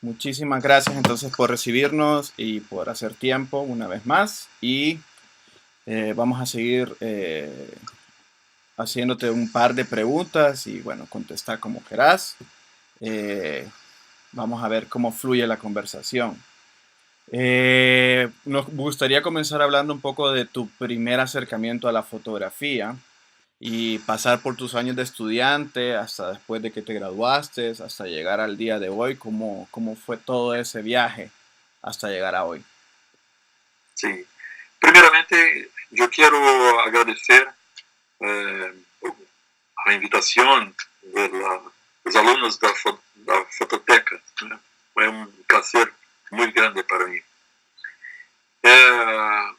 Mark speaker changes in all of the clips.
Speaker 1: Muchísimas gracias entonces por recibirnos y por hacer tiempo una vez más. Y vamos a seguir haciéndote un par de preguntas y bueno, contestar como querás. Eh, Vamos a ver cómo fluye la conversación. Nos gustaría comenzar hablando un poco de tu primer acercamiento a la fotografía y pasar por tus años de estudiante hasta después de que te graduaste, hasta llegar al día de hoy, cómo fue todo ese viaje hasta llegar a hoy.
Speaker 2: Sí. Primeramente, yo quiero agradecer eh, a invitación de los alumnos da Fototeca. Né? Fue un placer muy grande para mí. Eh,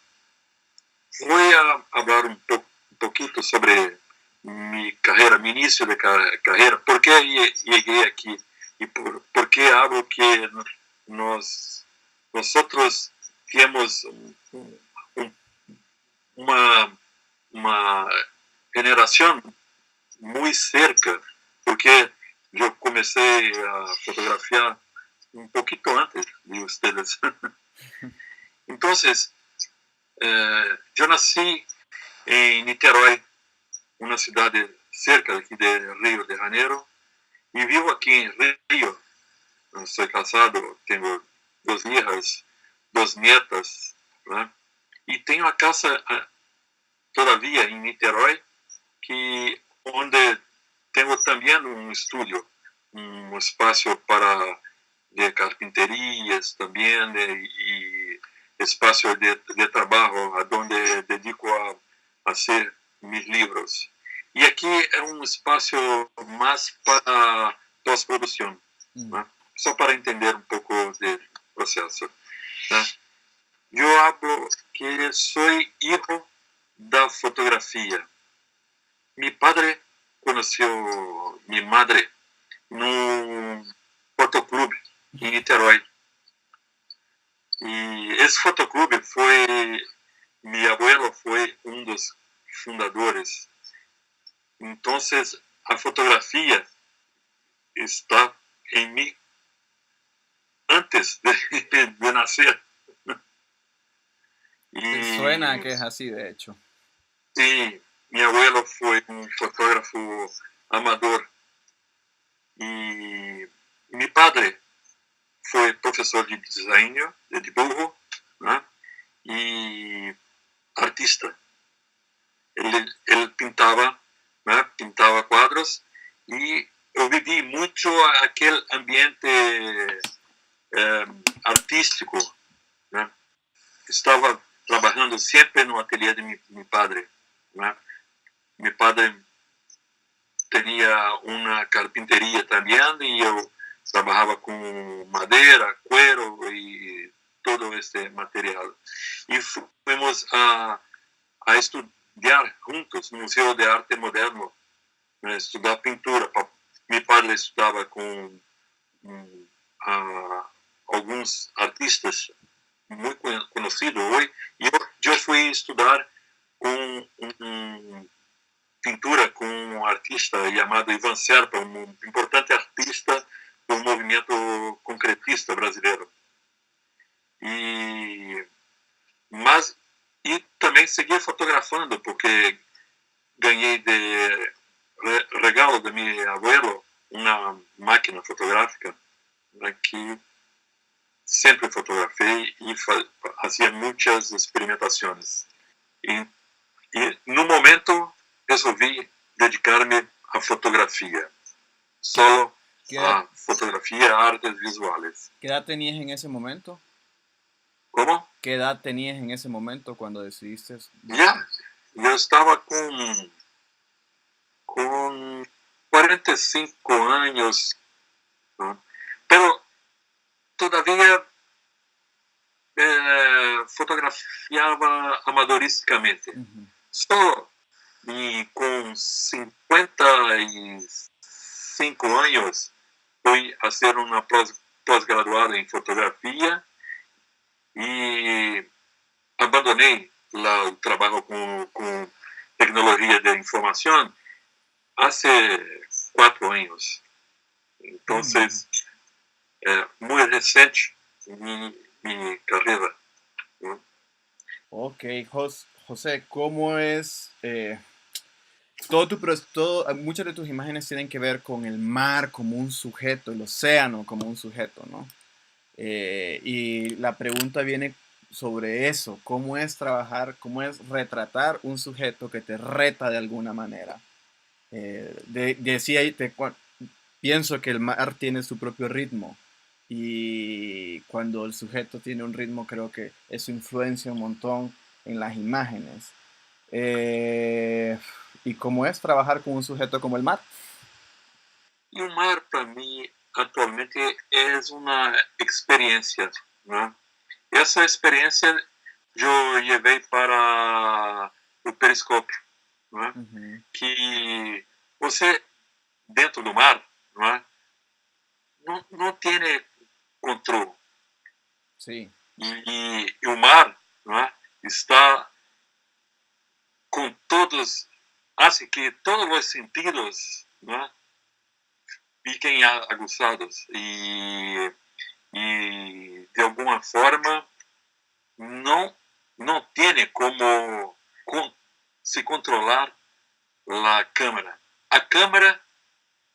Speaker 2: Voy a hablar un poquito sobre mi carrera, mi inicio de carrera, por qué llegué aquí y por qué hago que nosotros tenemos un, uma, uma generação muito cerca, porque eu comecei a fotografar um pouquinho antes de vocês. Então, eu nasci em Niterói, uma cidade cerca aqui de Rio de Janeiro, e vivo aqui em Rio. Sou casado, tenho duas hijas, duas netas, né? E tenho a casa todavia em Niterói, que onde tenho também um estúdio, um espaço para de carpinterias também e espaço de trabalho onde dedico a ser meus livros. E aqui é um espaço mais para pós-produção,
Speaker 1: Mm.
Speaker 2: né? Só para entender um pouco do processo. Né? Eu hablo que sou hijo da fotografia. Mi padre conheceu minha madre num fotoclube em Niterói. E esse fotoclube foi, meu abuelo foi um dos fundadores. Então, a fotografia está em mim antes de nascer.
Speaker 1: Suena
Speaker 2: E,
Speaker 1: que es así, de hecho.
Speaker 2: e meu abuelo foi um fotógrafo amador. E meu padre foi professor de design, de dibujo, né? E artista. Ele pintava, né? Pintava quadros e eu vivi muito aquele ambiente artístico, né? Estava trabalhando sempre no ateliê de meu padre, né? Meu padre tinha uma carpinteria também e eu trabalhava com madeira, cuero e todo este material. E fomos a estudar juntos no Museu de Arte Moderno, né, estudar pintura. Meu padre estudava com alguns artistas muito conhecidos hoje, e eu fui estudar com pintura com um artista chamado Ivan Serpa, um importante artista do movimento concretista brasileiro. Mas e também seguia fotografando, porque ganhei de regalo de meu abuelo uma máquina fotográfica, né, que sempre fotografei e fazia muitas experimentações. E no momento resolvi dedicar-me à fotografia, só
Speaker 1: ¿Qué edad,
Speaker 2: a fotografia, artes visuais.
Speaker 1: qué edad tenías en ese momento?
Speaker 2: Como?
Speaker 1: ¿Qué edad tenías en ese momento cuando decidiste?
Speaker 2: Eu estava com 45 anos, ¿no? Pero todavía fotografiava amadoristicamente.
Speaker 1: Ujú.
Speaker 2: Só com 55 anos fui a ser uma pós-graduada em fotografia e abandonei lá o trabalho com tecnologia de informação há 4 anos. Então,
Speaker 1: Mm.
Speaker 2: muy reciente mi carrera, ¿no?
Speaker 1: Ok, José, ¿cómo es muchas de tus imágenes tienen que ver con el mar como un sujeto, el océano como un sujeto, ¿no? Y la pregunta viene sobre eso, ¿cómo es trabajar, cómo es retratar un sujeto que te reta de alguna manera? Decía, pienso que el mar tiene su propio ritmo y cuando el sujeto tiene un ritmo creo que eso influencia un montón en las imágenes. Eh, ¿Y cómo es trabajar con un sujeto como el mar?
Speaker 2: E o mar, para mim, atualmente é uma experiência, né? Essa experiência eu levei para o periscópio, né?
Speaker 1: Ujú.
Speaker 2: Que você, dentro do mar, né? Não tem controle.
Speaker 1: Sí,
Speaker 2: E o mar, né? Está com todos, assim que todos os sentidos, né? Fiquem aguçados e de alguma forma não não tem como se controlar a câmera. A câmera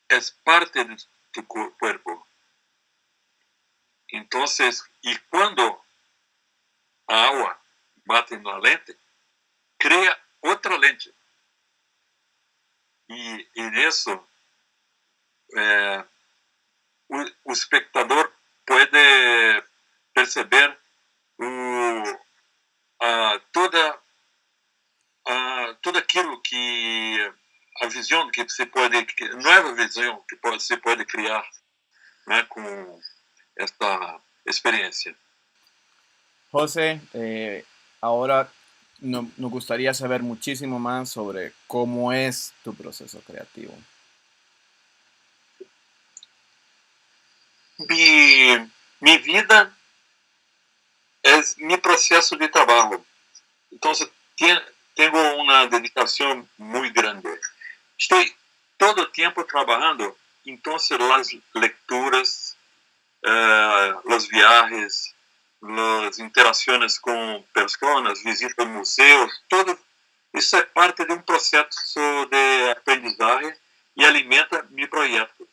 Speaker 2: é parte do corpo. Então, e quando a água bate na lente, cria outra lente. E nisso, o espectador pode perceber toda tudo aquilo que a visão que você pode, nova visão que você pode criar, né, com esta experiência.
Speaker 1: José, ahora nos gustaría saber muchísimo más sobre cómo es tu proceso creativo.
Speaker 2: Minha vida é meu processo de trabalho. Então, tenho uma dedicação muito grande. Estou todo o tempo trabalhando, então as leituras, as viagens, as interações com pessoas, visitas a museus, tudo isso é parte de um processo de aprendizagem e alimenta meu projeto.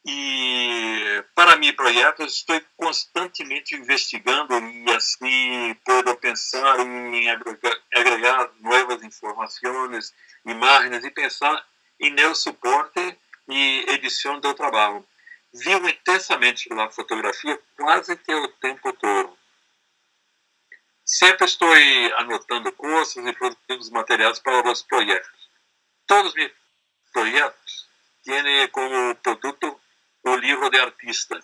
Speaker 2: E para meu projeto estou constantemente investigando e assim posso pensar em agregar novas informações, imagens e pensar em meu suporte e edição do trabalho. Vivo intensamente na fotografia quase que o tempo todo. Sempre estou anotando coisas e produzindo materiais para os projetos. Todos os meus projetos têm como produto o livro de artista.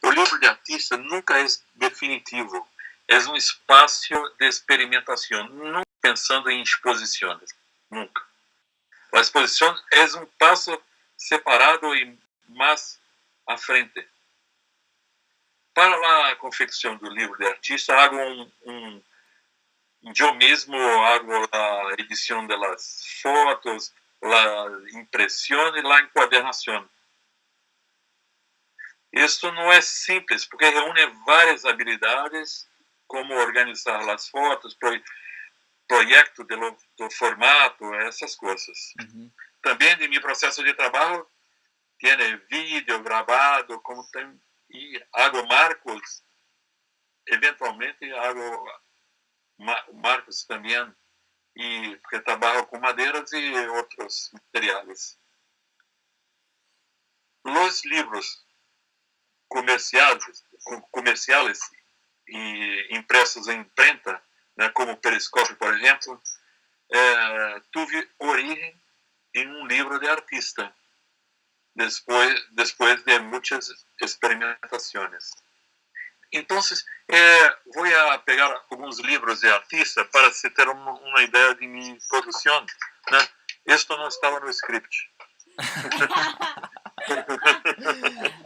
Speaker 2: O livro de artista nunca é definitivo. É um espaço de experimentação, nunca pensando em exposições. Nunca. A exposição é um passo separado e mais à frente. Para a confecção do livro de artista, hago eu mesmo hago a edição das fotos, a impressão e a enquadernação. Isso não é simples, porque reúne várias habilidades, como organizar as fotos, projeto do formato, essas coisas.
Speaker 1: Ujú.
Speaker 2: Também de meu processo de trabalho, tem vídeo gravado, como tem, e hago marcos, eventualmente hago marcos também, e porque trabalho com madeiras e outros materiais. Os livros comerciais e impressos em imprenta, né, como o Periscópio, por exemplo, teve origem em um livro de artista, depois de muitas experimentações. Então, vou pegar alguns livros de artista para se ter uma ideia de minha produção. Né? Isto não estava no script.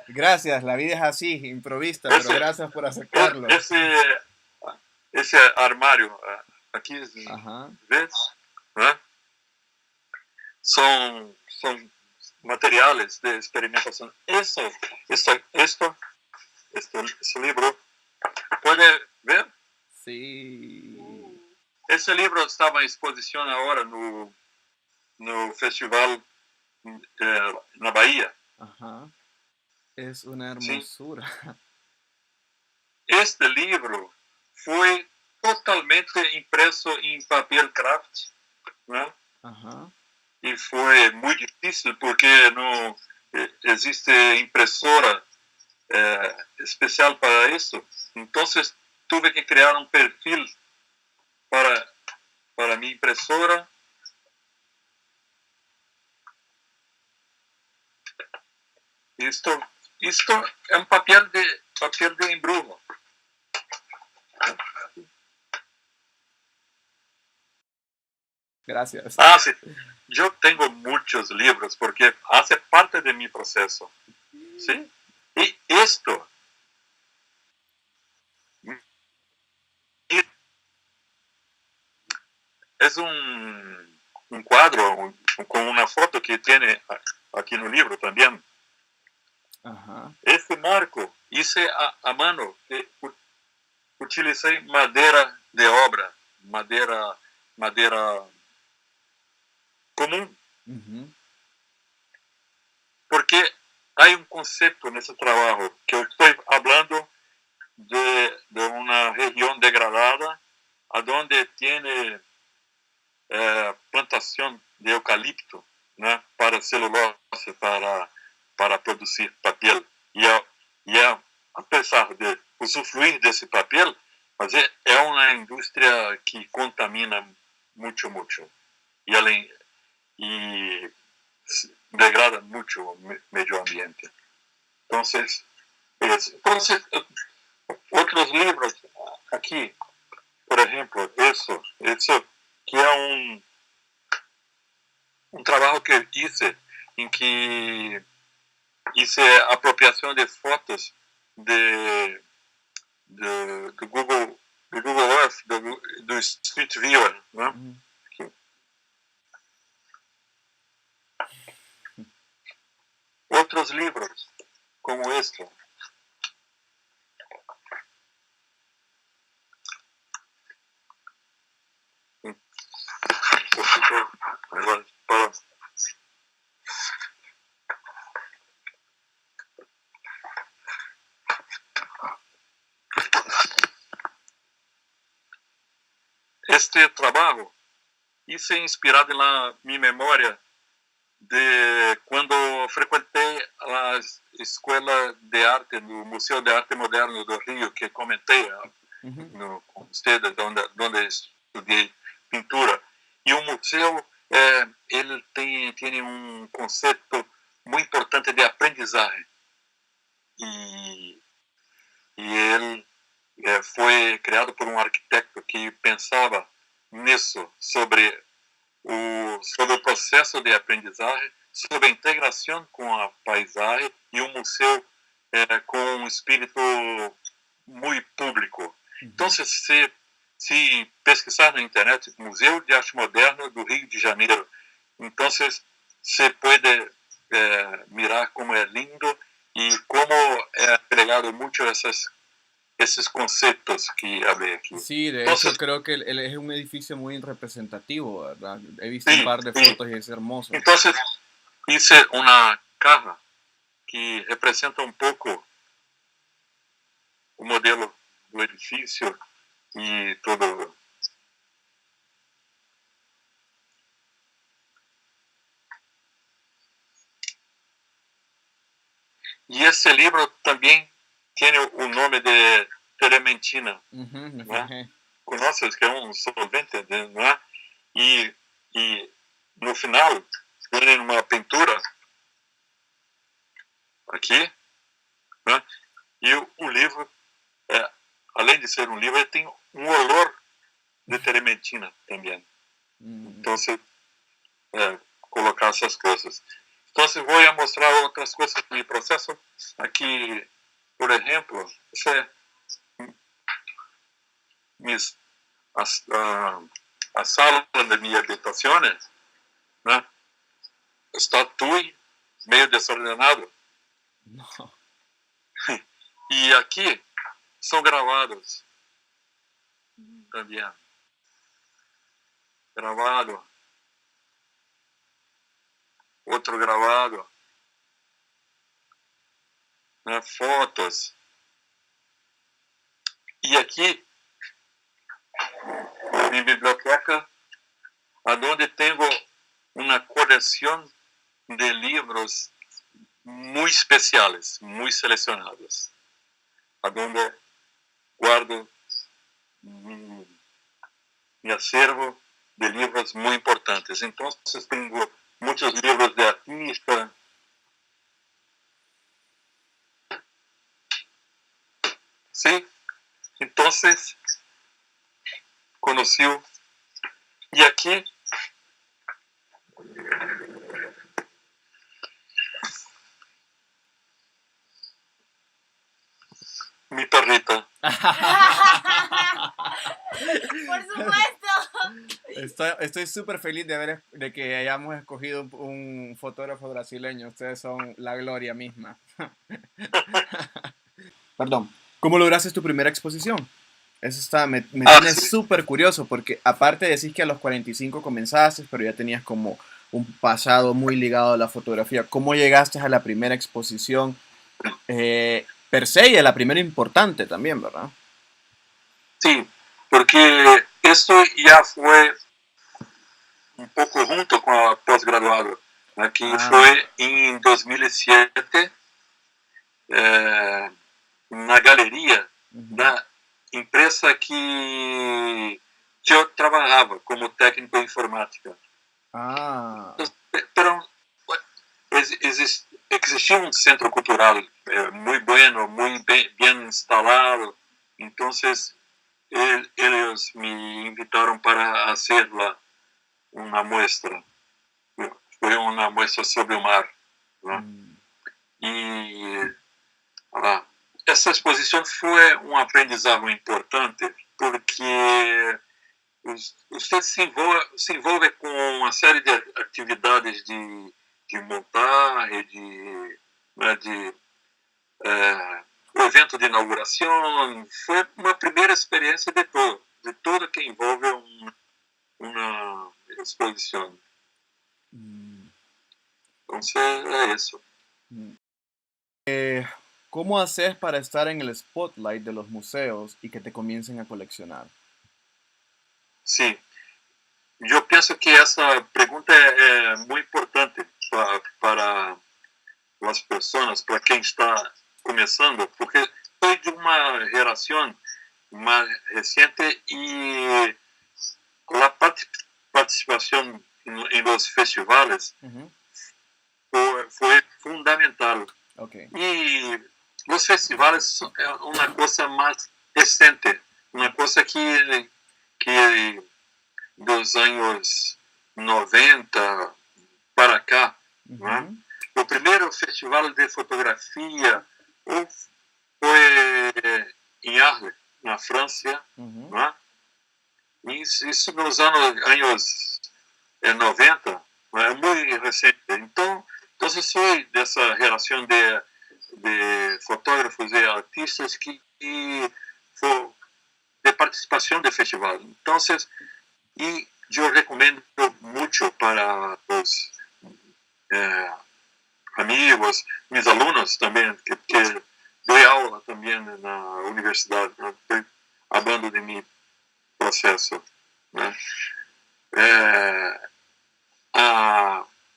Speaker 1: Gracias, la vida es así, improvista, pero gracias por aceptarlo.
Speaker 2: Esse armário aqui,
Speaker 1: Ajá.
Speaker 2: vês? Né? São materiales de experimentación. Este libro, ¿puede ver?
Speaker 1: Sí.
Speaker 2: Esse livro estava em exposição agora no festival na Bahia.
Speaker 1: Ajá. Es una
Speaker 2: Sim.
Speaker 1: hermosura.
Speaker 2: Este livro foi totalmente impresso em papel craft, né?
Speaker 1: Ajá.
Speaker 2: E foi muito difícil porque não existe impressora especial para isso. Então, tive que criar um perfil para minha impressora. Isto é um papel de embrujo.
Speaker 1: Gracias.
Speaker 2: Ah, sí. Yo tengo muchos libros porque hace parte de mi proceso. ¿Sí? Y esto es un cuadro con una foto que tiene aquí en el libro también.
Speaker 1: Ajá.
Speaker 2: Este marco hice a mano. Utilicé madera de obra, madera común.
Speaker 1: Uh-huh.
Speaker 2: Porque hay un concepto en ese trabajo que estoy hablando de una región degradada, a donde tiene plantación de eucalipto, ¿no? Para celulose, para producir papel. Y a pesar de usufruir de ese papel, mas es una industria que contamina mucho. Y degrada mucho el medio ambiente. Entonces, otros libros aquí, por ejemplo, eso que es un trabajo que hice en que hice apropiación de fotos de Google Earth, do Street Viewer, ¿no?
Speaker 1: Uh-huh.
Speaker 2: Otros libros como este. Este trabajo hice inspirado en mi memoria de cuando frecuenté la Escuela de Arte, no Museo de Arte Moderno do Rio, que comenté con ustedes, donde estudié pintura. Y un museo, él tiene un concepto muy importante de aprendizaje. Y él fue creado por un arquitecto que pensaba nisso, sobre o processo de aprendizagem, sobre a integração com a paisagem e um museu com um espírito muito público. Uhum. Então, se pesquisar na internet, Museu de Arte Moderna do Rio de Janeiro, então você pode mirar como é lindo e como é agregado muito esos conceptos que hablé aquí.
Speaker 1: Sí, de hecho creo que es un edificio muy representativo, ¿verdad? He visto un par de fotos y es hermoso.
Speaker 2: Entonces hice una caja que representa un poco el modelo del edificio y todo. Y ese libro también tiene un nombre de terementina.
Speaker 1: Uh-huh,
Speaker 2: Conoces que es un solvente, ¿no? Y no final tiene una pintura aqui, né? E o livro, além de ser um livro, ele tem um olor de terementina também. Então, colocar essas coisas. Então, vou mostrar outras coisas do meu processo. Aqui, por exemplo, a sala de minhas habitações, né? Está tudo meio desordenado.
Speaker 1: No.
Speaker 2: E aqui são gravados também. Gravado. Outro gravado. Né? Fotos. E aqui, minha biblioteca, onde tenho uma coleção de livros muito especiais, muito selecionados, onde guardo mi acervo de livros muito importantes. Então, tenho muitos livros de artista. Sim, então, conheci-o. E aqui, mi perrita.
Speaker 3: Por supuesto.
Speaker 1: Estoy súper feliz de que hayamos escogido un fotógrafo brasileño. Ustedes son la gloria misma. Perdón. ¿Cómo lograste tu primera exposición? Eso me tiene
Speaker 2: Sí.
Speaker 1: súper curioso porque aparte decís que a los 45 comenzaste, pero ya tenías como un pasado muy ligado a la fotografía. ¿Cómo llegaste a la primera exposición per se y a la primera importante también, verdad?
Speaker 2: Sí, porque esto ya fue un poco junto con el posgraduado, que fue en 2007, na galería da empresa que yo trabajaba como técnico de informática. Pero existía un centro cultural muy bueno, muy bien instalado. Entonces ellos me invitaron para hacer una muestra. Fue una muestra sobre el mar, ¿no? Y essa exposição foi um aprendizado importante porque você se envolve com uma série de atividades de montagem, o evento de inauguração. Foi uma primeira experiência de tudo que envolve uma exposição. Então, é isso.
Speaker 1: ¿Cómo haces para estar en el spotlight de los museos y que te comiencen a coleccionar?
Speaker 2: Sim, eu penso que essa pergunta é muito importante para as pessoas, para quem está começando, porque sou de uma geração mais recente e a participação em los festivales foi fundamental.
Speaker 1: Okay.
Speaker 2: E os festivales são uma coisa mais recente, uma coisa que dos anos 90 para cá. Né? O primeiro festival de fotografia foi em Arles, na França. Né? Isso nos anos 90, é muito recente. Então eu sou dessa relação de fotógrafos e artistas que de participação de festival. Então, eu recomendo muito para os amigos, meus alunos também, que dou aula também na universidade, estou falando de meu processo. Né?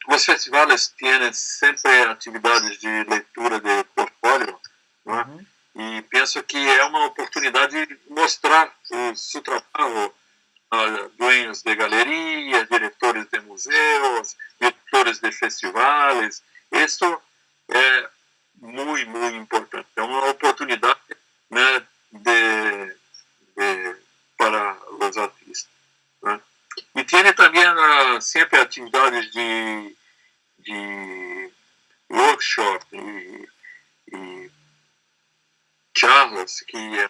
Speaker 2: Os festivais têm sempre atividades de leitura de portfólio, né? E penso que é uma oportunidade de mostrar o seu trabalho a dueños de galerias, diretores de museus, diretores de festivais. Isso é muito, muito importante. É uma oportunidade, né, para os artistas. Né? E tem também sempre atividades de workshop e charlas, que é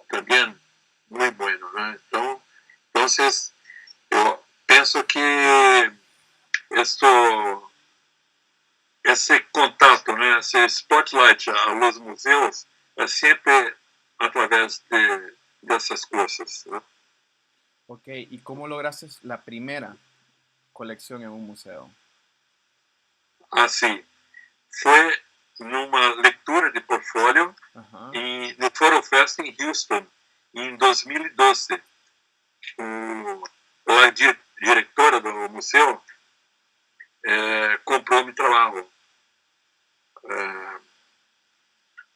Speaker 2: também muito bueno. Né? Então, eu penso que isto esse contato, né, esse spotlight aos museus é sempre através dessas coisas. Né?
Speaker 1: Ok, ¿y cómo lograste la primera colección en un museo?
Speaker 2: Assim, foi numa leitura de portfólio
Speaker 1: Ajá.
Speaker 2: no Foro Fest em Houston, em 2012. A diretora do museu comprou meu trabalho.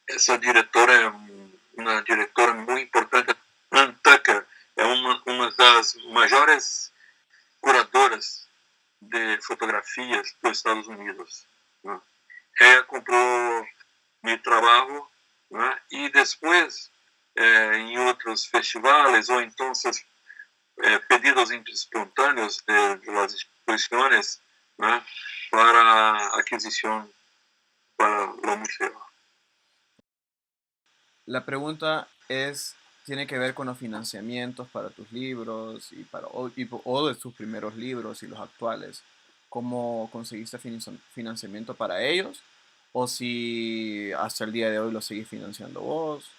Speaker 2: Essa diretora é uma diretora muito importante. Ann Tucker é uma das maiores curadoras de fotografias dos Estados Unidos. Né? Ela comprou meu trabalho, né? E depois, em outros festivais, ou então pedidos espontâneos das instituições, né? Para aquisição para o museu.
Speaker 1: La pregunta es, tiene que ver con los financiamientos para tus libros o de tus primeros libros y los actuales. ¿Cómo conseguiste financiamiento para ellos? ¿O si hasta el día de hoy lo seguís financiando vos?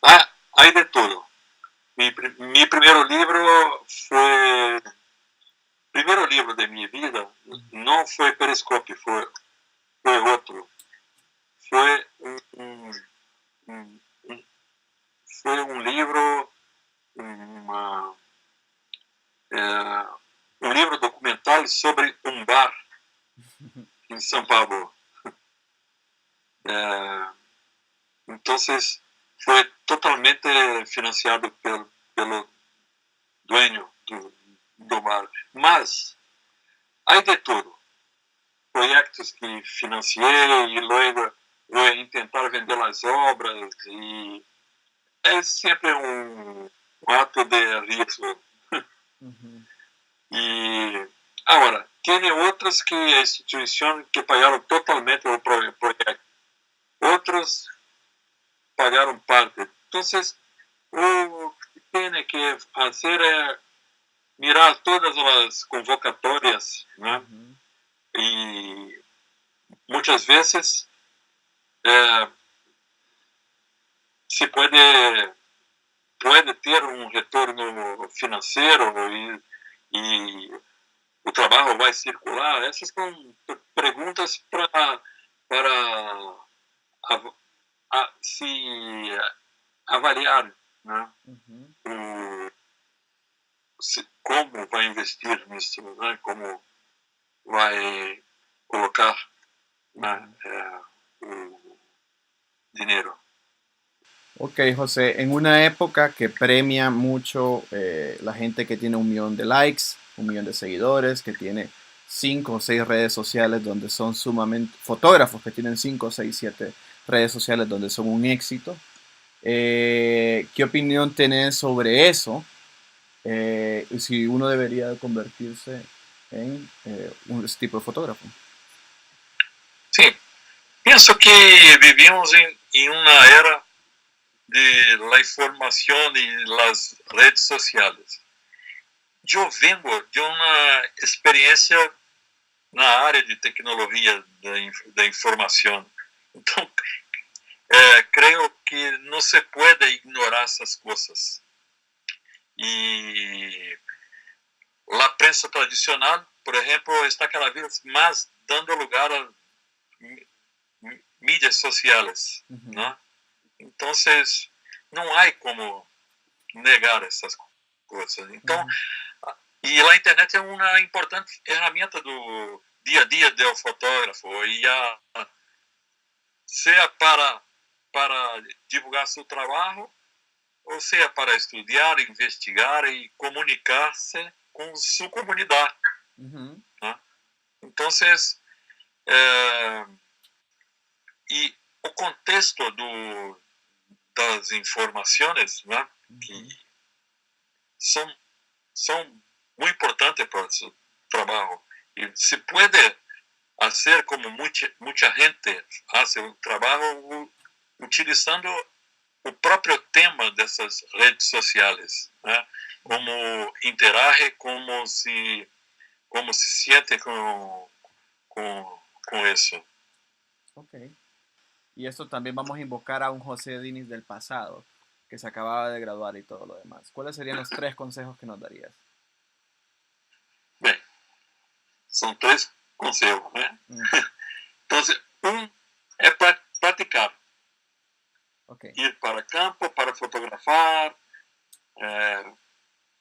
Speaker 2: Hay de todo. Mi primer libro fue... Primeiro livro de minha vida não foi Periscope, foi outro. Foi foi livro, um livro documental sobre um bar em São Paulo. Então, foi totalmente financiado pelo dueño do bar. Mas, há de tudo. Projetos que financiei e logo vou tentar vender as obras e é sempre um ato de risco. E agora, tem outros que a instituição que pagaram totalmente o projeto. Outros pagaram parte. Então, o que tem que fazer é mirar todas as convocatórias, né? E muitas vezes se pode ter um retorno financeiro e o trabalho vai circular. Essas são perguntas para se avaliar, né? Como vai investir nisso, né? Como vai colocar, né, o dinero.
Speaker 1: Ok, José, en una época que premia mucho la gente que tiene 1 millón de likes, 1 millón de seguidores, que tiene 5 o 6 redes sociales donde son sumamente fotógrafos, que tienen 5, 6, 7 redes sociales donde son un éxito. ¿Qué opinión tenés sobre eso? Si uno debería convertirse en esse tipo de fotógrafo.
Speaker 2: Sim, penso que vivimos em uma era de la información y las redes sociales. Yo vengo de una experiencia en la área de tecnología de información. Entonces, creo que no se puede ignorar esas cosas. Y la prensa tradicional, por ejemplo, está cada vez más dando lugar a mídias sociales, ¿no? Entonces, não há como negar essas coisas. Então, e a internet é uma importante ferramenta do dia a dia do fotógrafo, e seja para divulgar seu trabalho, ou seja para estudar, investigar e comunicar-se com sua comunidade. Né? Então, e o contexto das informações, né, que são muito importantes para o seu trabalho. E se pode fazer como muita gente faz o trabalho utilizando o próprio tema dessas redes sociais, né? Como interage, como se sente com isso.
Speaker 1: Ok. Y esto también vamos a invocar a un José Diniz del pasado, que se acababa de graduar y todo lo demás. ¿Cuáles serían los 3 consejos que nos darías?
Speaker 2: Bem, são 3 conselhos, né? Então, é praticar.
Speaker 1: Okay.
Speaker 2: Ir para campo para fotografar,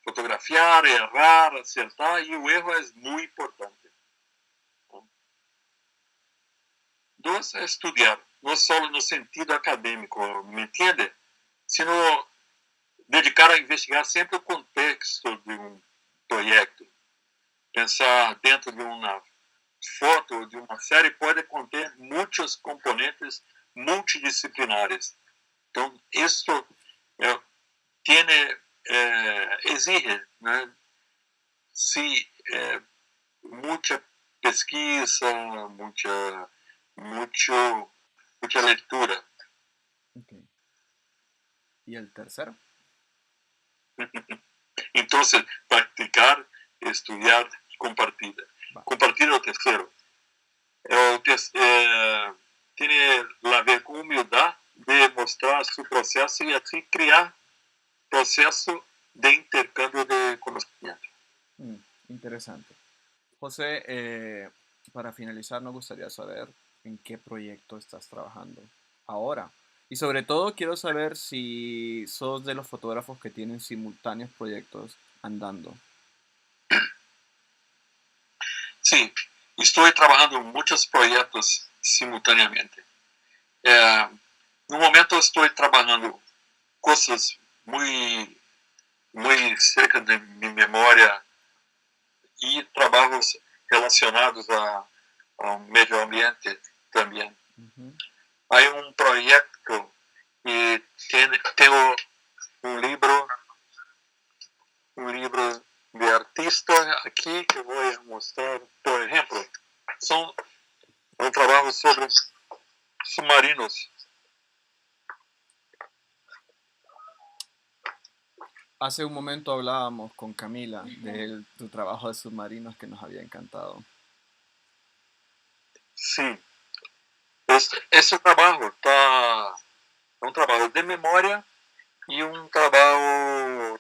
Speaker 2: fotografiar, errar, acertar, e o erro é muito importante. 2, é estudar, não só no sentido acadêmico, me entende? Sino dedicar a investigar sempre o contexto de um projeto. Pensar dentro de uma foto, de uma série, pode conter muitos componentes multidisciplinares. Então, isso exige, né, muita pesquisa, mucha lectura.
Speaker 1: Okay. ¿Y el tercero?
Speaker 2: Entonces, practicar, estudiar, compartir. Va. Compartir es el tercero. Tiene la ver con humildad de mostrar su proceso y así crear proceso de intercambio de conocimiento.
Speaker 1: Interesante. José, para finalizar, nos gustaría saber en qué proyecto estás trabajando ahora. Y sobre todo quiero saber si sos de los fotógrafos que tienen simultáneos proyectos andando.
Speaker 2: Sí, estoy trabajando en muchos proyectos simultáneamente. En un momento estoy trabajando cosas muy cerca de mi memoria y trabajos relacionados ao medio ambiente también. Hay un proyecto y tengo un libro de artista aquí que voy a mostrar. Por ejemplo, son un trabajo sobre submarinos.
Speaker 1: Hace un momento hablábamos con Camila de tu trabajo de submarinos que nos había encantado.
Speaker 2: Sí, ese trabajo está un trabajo de memoria y un trabajo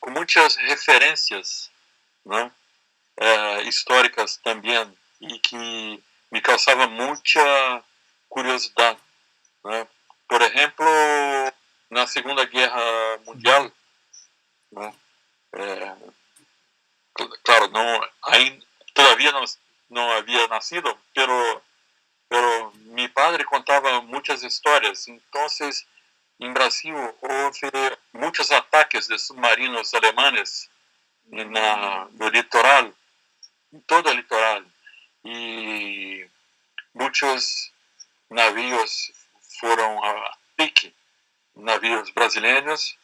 Speaker 2: con muchas referencias, ¿no? Históricas también y que me causaba mucha curiosidad, ¿no? Por ejemplo, na Segunda Guerra Mundial, ¿no? Claro, todavía no había nacido, pero mi padre contaba muchas historias. Entonces, en Brasil hubo muchos ataques de submarinos alemanes no litoral, en todo el litoral. Y muchos navíos fueron a pique, navíos brasileños,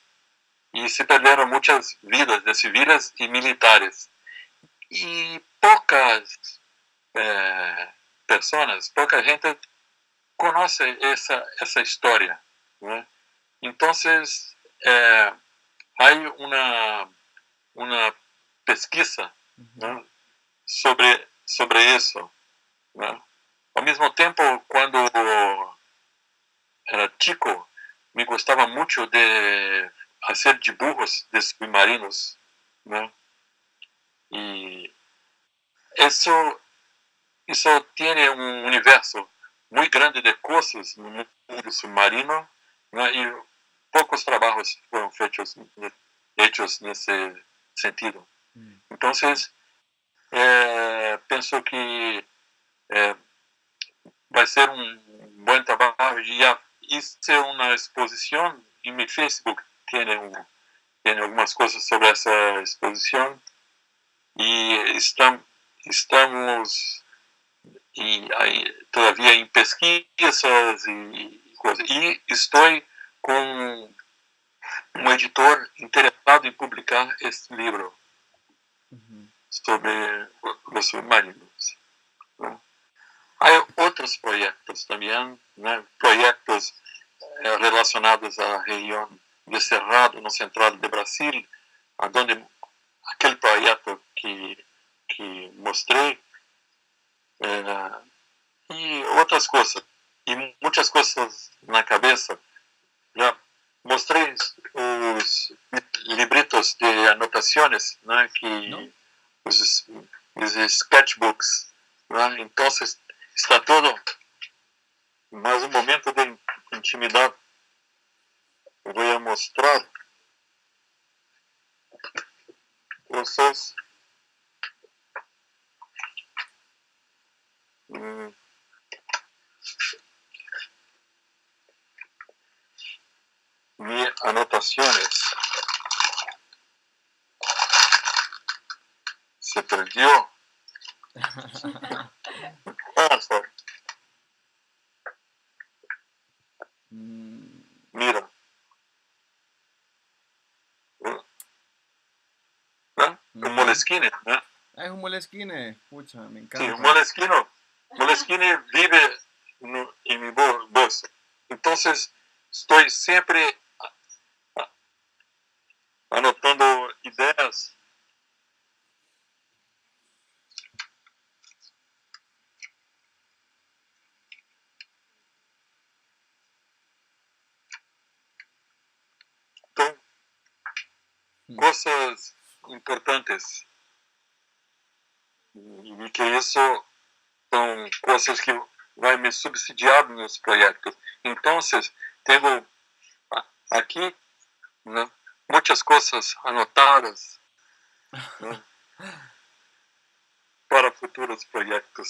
Speaker 2: y se perderon muchas vidas de civiles y militares. Y pocas personas, poca gente conoce esa historia, ¿no? Entonces, hay una pesquisa, ¿no? sobre eso, ¿no? Al mismo tiempo, cuando era chico, me gustaba mucho de hacer dibujos de submarinos, ¿no? Y eso tiene un universo muy grande de cosas en el mundo submarino, ¿no? Y pocos trabajos fueron hechos en ese sentido. Entonces, pienso que va a ser un buen trabajo. Ya hice una exposición en mi Facebook, tiene algunas cosas sobre esa exposición y estamos todavía en pesquisas y cosas. Y estoy con un editor interesado en publicar este libro sobre los submarinos, ¿no? Hay otros proyectos también, ¿no? Proyectos relacionados a la región de Cerrado, no central de Brasil, a donde aquel proyecto que mostré y otras cosas. Y muchas cosas en la cabeza. Ya mostré los libritos de anotaciones, ¿no?
Speaker 1: ¿No?
Speaker 2: Los sketchbooks, ¿no? Entonces está todo más un momento de intimidad. Voy a mostrar cosas. Mis anotaciones. Se perdió. Mira. Un Moleskine, ¿no?
Speaker 1: Ah, es un Moleskine. Pucha, me
Speaker 2: Sí, un
Speaker 1: encanta.
Speaker 2: Moleskine vive en mi bolso. Entonces, estoy siempre anotando ideas. Então, cosas importantes. E que isso são coisas que vai me subsidiar nos projetos. Então, tenho aqui, né, muitas coisas anotadas, né, para futuros projetos.